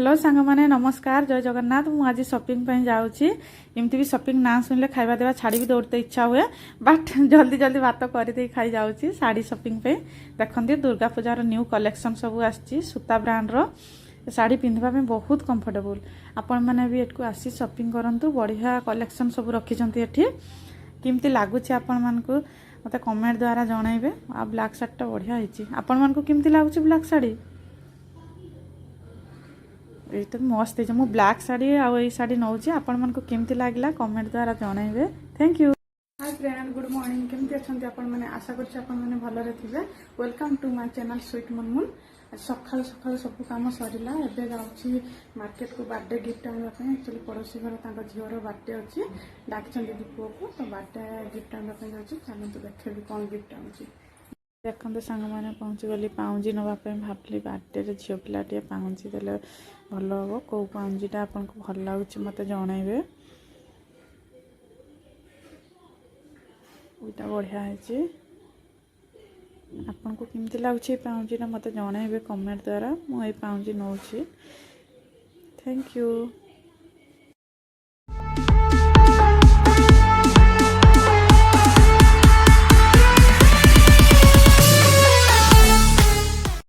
Hello सांग माने नमस्कार जय जगन्नाथ। मु आज शॉपिंग पे जाऊँगी। एमती भी शॉपिंग ना सुनले खाଇବା देवा छाड़ी भी दौड़ते इच्छा हुए बट जल्दी जल्दी बात करदे खाई जाऊँगी साड़ी शॉपिंग पे। देखते दुर्गा पूजार न्यू कलेक्शन सब आसी सूता ब्रांड रो साड़ी पिंधवा में बहुत कंफर्टेबल। आपण मैंने भी एठू आसी शॉपिंग करंतु बढ़िया कलेक्शन सब रखिंट एठी। केमती लगुच आपण मानकु मते कमेंट द्वारा जनइबे। आ ब्लैक साड़ी बढ़िया होती आपण मानकु केमती लगुच ब्लैक साड़ी ये तो मस्त है। मुझे ब्लैक साड़ी आई साड़ी नौची आपण मानकु केमती लागला कमेंट द्वारा जनइबे। Thank you. Hi friend good morning केमती अच्छा आपण मैंने आशा कर भलरे थे। Welcome to my channel sweet Munmun. सकाल सकाल सब कम सरला एबे जाऊँगी मार्केट को बर्थडे गिफ्ट आने एक्चुअली पड़ोसी घर झीवर बर्थडे अच्छी डाकिं दीदी पुओ को तो बर्थडे गिफ्ट आने जाऊँगी। चलते देखिए कौन गिफ्ट आऊँगी। देखते सांग मैंने पहुँची गली पाउंजी नापी भावली बर्थडे झील पिलाटे पाउंजी देले भल हम कौ पाउंजीटा आपन को भल लगुच मत जनइबे। यहाँ बढ़िया है आपन को केमती लगुच पाउंजीटा मत जनइबे कमेंट द्वारा। मुझे पाउंजी नौची। Thank you.